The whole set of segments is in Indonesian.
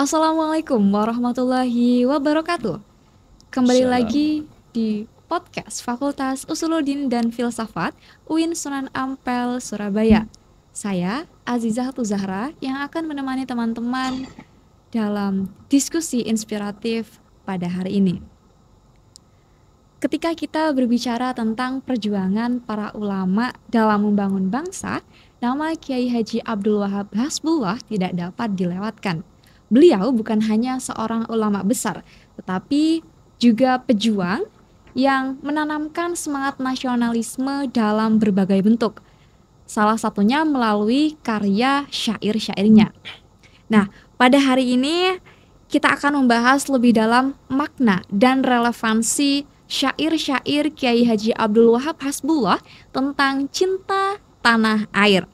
Assalamualaikum warahmatullahi wabarakatuh. Kembali Salam. lagi di podcast Fakultas Usuluddin dan Filsafat UIN Sunan Ampel, Surabaya. Saya Azizah Tuzahra yang akan menemani teman-teman dalam diskusi inspiratif pada hari ini. Ketika kita berbicara tentang perjuangan para ulama dalam membangun bangsa, nama Kiai Haji Abdul Wahab Hasbullah tidak dapat dilewatkan. Beliau bukan hanya seorang ulama besar, tetapi juga pejuang yang menanamkan semangat nasionalisme dalam berbagai bentuk. Salah satunya melalui karya syair-syairnya. Nah, pada hari ini kita akan membahas lebih dalam makna dan relevansi syair-syair Kiai Haji Abdul Wahab Hasbullah tentang cinta tanah air.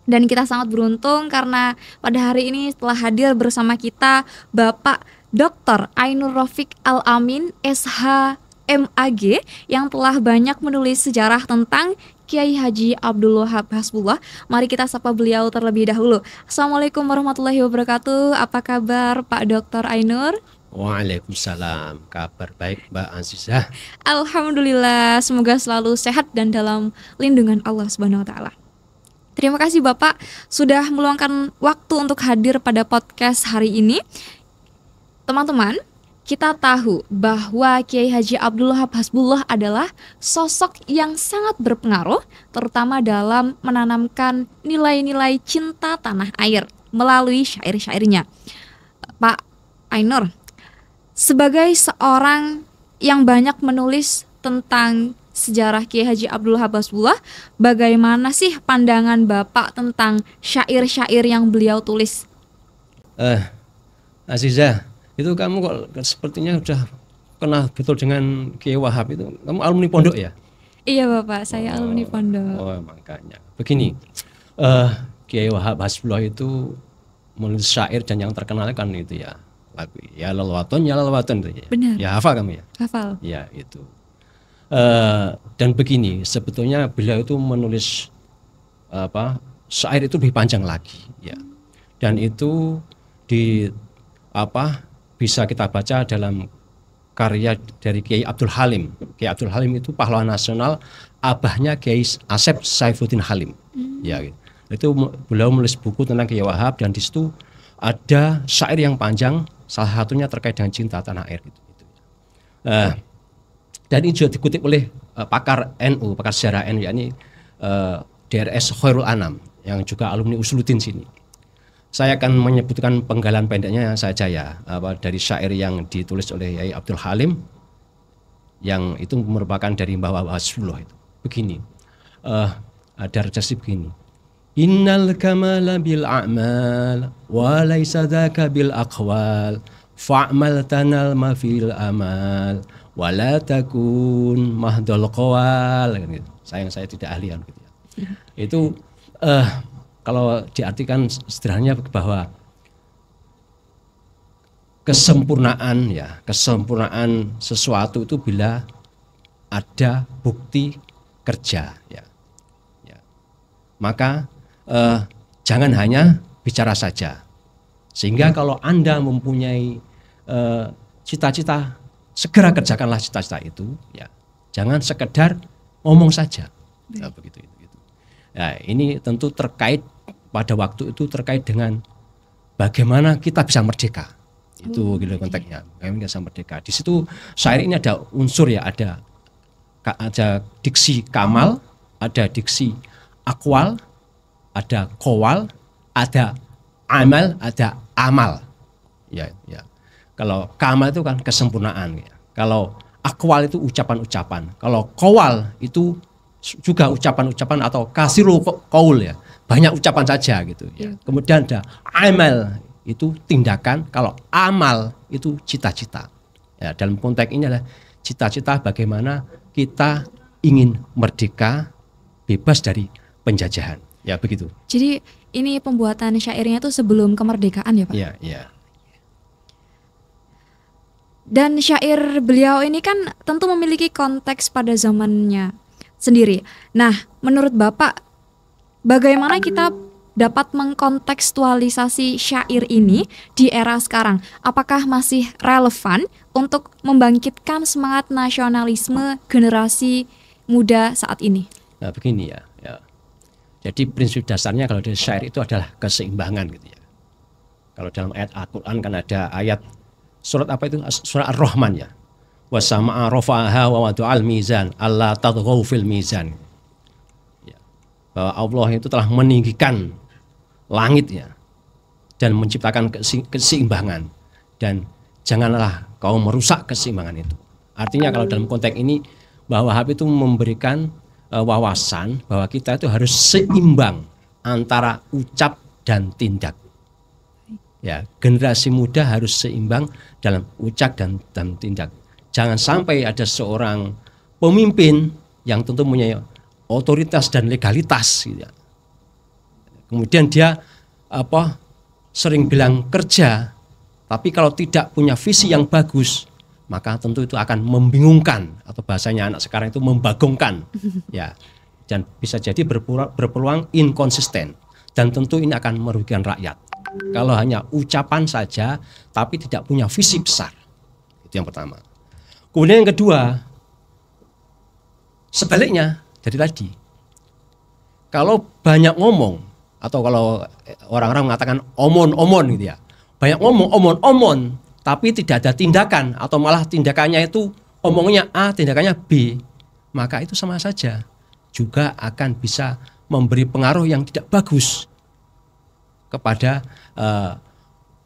Dan kita sangat beruntung karena pada hari ini telah hadir bersama kita Bapak Dr. Ainur Rafiq Al-Amin SH MAG yang telah banyak menulis sejarah tentang Kiai Haji Abdul Wahab Hasbullah. Mari kita sapa beliau terlebih dahulu. Assalamualaikum warahmatullahi wabarakatuh. Apa kabar Pak Dr. Ainur? Waalaikumsalam. Kabar baik Mbak Azizah. Alhamdulillah, semoga selalu sehat dan dalam lindungan Allah Subhanahu wa taala. Terima kasih Bapak sudah meluangkan waktu untuk hadir pada podcast hari ini. Teman-teman, kita tahu bahwa Kiai Haji Abdul Wahab Hasbullah adalah sosok yang sangat berpengaruh, terutama dalam menanamkan nilai-nilai cinta tanah air melalui syair-syairnya. Pak Ainur, sebagai seorang yang banyak menulis tentang sejarah Kiai Haji Abdul Wahab Hasbullah, bagaimana sih pandangan Bapak tentang syair-syair yang beliau tulis? Azizah, itu kamu kok sepertinya sudah kenal betul dengan Kiai Wahab itu. Kamu alumni pondok ya? Iya Bapak, saya alumni pondok. Oh, makanya. Begini, Kiai Wahab Hasbullah itu menulis syair dan yang terkenal kan itu ya lagu ya lalwaton itu ya. Benar. Ya hafal kamu ya? Hafal. Ya itu. Dan begini, sebetulnya beliau itu menulis syair itu lebih panjang lagi ya, dan itu bisa kita baca dalam karya dari Kiai Abdul Halim. Kiai Abdul Halim itu pahlawan nasional, abahnya Kiai Asep Saifuddin Halim. Ya, itu beliau menulis buku tentang Kiai Wahab dan di situ ada syair yang panjang, salah satunya terkait dengan cinta tanah air gitu. Dan ini juga dikutip oleh pakar NU, pakar sejarah NU, yakni DRS Khairul Anam yang juga alumni Usuluddin sini. Saya akan menyebutkan penggalan pendeknya saja ya, dari syair yang ditulis oleh Yai Abdul Halim yang itu merupakan dari Mbah Hasbullah itu. Begini, ada redaksi begini. Innal kamala bil a'mal wa laysa dzaka bil aqwal fa'mal tanal ma fil amal wala takun mahdal qawal. Sayang saya tidak ahli gitu ya. Itu kalau diartikan sederhananya bahwa kesempurnaan sesuatu itu bila ada bukti kerja ya. Maka jangan hanya bicara saja. Sehingga kalau Anda mempunyai cita-cita, segera kerjakanlah cita-cita itu ya. Jangan sekedar ngomong saja. Ya, begitu. Nah, ini tentu terkait pada waktu itu terkait dengan bagaimana kita bisa merdeka. Itu gitu konteksnya. Bagaimana kita bisa merdeka. Di situ syair ini ada unsur ya, ada diksi kamal, ada diksi akwal, ada kowal, ada amal, ada amal. Ya. Kalau kamal itu kan kesempurnaan ya. Kalau akwal itu ucapan-ucapan. Kalau kowal itu juga ucapan-ucapan atau kasirul qaul ya. Banyak ucapan saja gitu ya. Kemudian ada amal itu tindakan, kalau amal itu cita-cita. Ya, dalam konteks ini adalah cita-cita bagaimana kita ingin merdeka, bebas dari penjajahan. Ya begitu. Jadi ini pembuatan syairnya itu sebelum kemerdekaan ya Pak? Iya. Dan syair beliau ini kan tentu memiliki konteks pada zamannya sendiri. Nah, menurut Bapak, bagaimana kita dapat mengkontekstualisasi syair ini di era sekarang? Apakah masih relevan untuk membangkitkan semangat nasionalisme generasi muda saat ini? Nah, begini ya. Jadi prinsip dasarnya kalau dari syair itu adalah keseimbangan gitu ya. Kalau dalam ayat Al-Quran kan ada ayat surat apa itu? Surat Ar-Rahman ya. Wa sama'a rafa'aha wa wadu'al mizan alla tadghaw fil mizan. Ya. Bahwa Allah itu telah meninggikan langit ya dan menciptakan keseimbangan, dan janganlah kau merusak keseimbangan itu. Artinya kalau dalam konteks ini bahwa Wahab itu memberikan wawasan bahwa kita itu harus seimbang antara ucap dan tindak. Ya, generasi muda harus seimbang dalam ucap dan tindak. Jangan sampai ada seorang pemimpin yang tentu punya otoritas dan legalitas gitu ya. Kemudian dia sering bilang kerja, tapi kalau tidak punya visi yang bagus, maka tentu itu akan membingungkan, atau bahasanya anak sekarang itu membagongkan ya, dan bisa jadi berpeluang inkonsisten, dan tentu ini akan merugikan rakyat kalau hanya ucapan saja tapi tidak punya visi besar. Itu yang pertama. Kemudian yang kedua, sebaliknya dari tadi, kalau banyak ngomong, atau kalau orang-orang mengatakan omon-omon gitu ya, banyak ngomong omon-omon tapi tidak ada tindakan, atau malah tindakannya itu omongnya A, tindakannya B, maka itu sama saja juga akan bisa memberi pengaruh yang tidak bagus kepada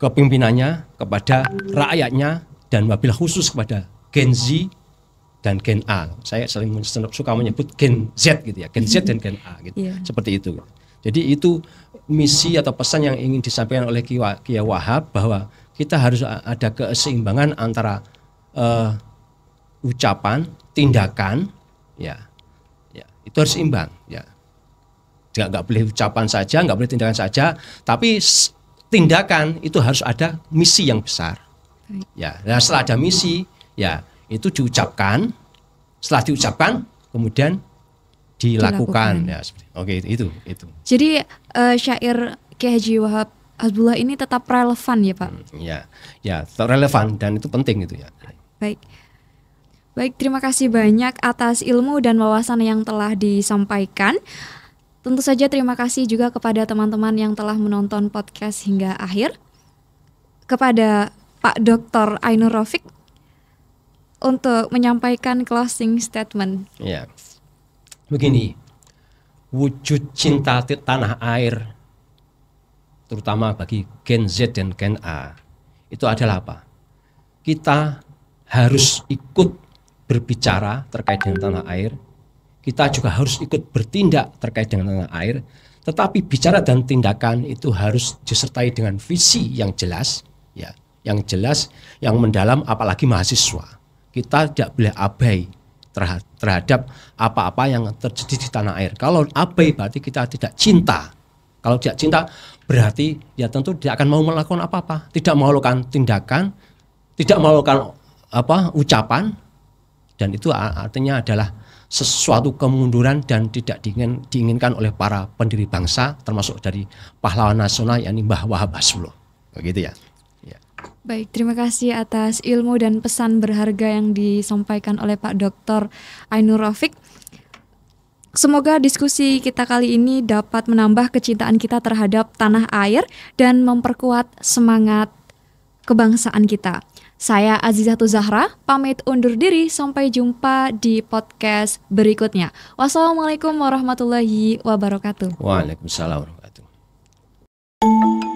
kepimpinannya, kepada rakyatnya, dan wabil khusus kepada Gen Z dan Gen A. Saya sering suka menyebut Gen Z gitu ya, Gen Z dan Gen A gitu. Seperti itu. Jadi itu misi atau pesan yang ingin disampaikan oleh Kiai Wahab, bahwa kita harus ada keseimbangan antara ucapan, tindakan, ya itu harus seimbang. Ya, nggak boleh ucapan saja, nggak boleh tindakan saja, tapi tindakan itu harus ada misi yang besar. Ya, nah setelah ada misi, ya itu diucapkan, setelah diucapkan, kemudian dilakukan. Ya, oke itu. Jadi syair Kiai Haji Wahab Hasbullah ini tetap relevan ya Pak? Ya tetap relevan, dan itu penting itu ya. Baik, terima kasih banyak atas ilmu dan wawasan yang telah disampaikan. Tentu saja terima kasih juga kepada teman-teman yang telah menonton podcast hingga akhir. Kepada Pak Dr. Ainur Rafiq untuk menyampaikan closing statement. Ya, begini, wujud cinta tanah air, terutama bagi Gen Z dan Gen A, itu adalah apa? Kita harus ikut berbicara terkait dengan tanah air. Kita juga harus ikut bertindak terkait dengan tanah air. Tetapi bicara dan tindakan itu harus disertai dengan visi yang jelas, ya, yang jelas, yang mendalam, apalagi mahasiswa. Kita tidak boleh abai terhadap apa-apa yang terjadi di tanah air. Kalau abai berarti kita tidak cinta. Kalau tidak cinta berarti ya tentu tidak akan mau melakukan apa-apa, tidak mau melakukan tindakan, tidak mau melakukan ucapan, dan itu artinya adalah sesuatu kemunduran dan tidak diinginkan oleh para pendiri bangsa, termasuk dari pahlawan nasional yakni Mbah Wahab Hasbullah. Begitu ya. Baik, terima kasih atas ilmu dan pesan berharga yang disampaikan oleh Pak Dr. Ainur Rafiq. Semoga diskusi kita kali ini dapat menambah kecintaan kita terhadap tanah air dan memperkuat semangat kebangsaan kita. Saya Azizah Zahra, pamit undur diri, sampai jumpa di podcast berikutnya. Wassalamualaikum warahmatullahi wabarakatuh. Waalaikumsalam warahmatullahi wabarakatuh.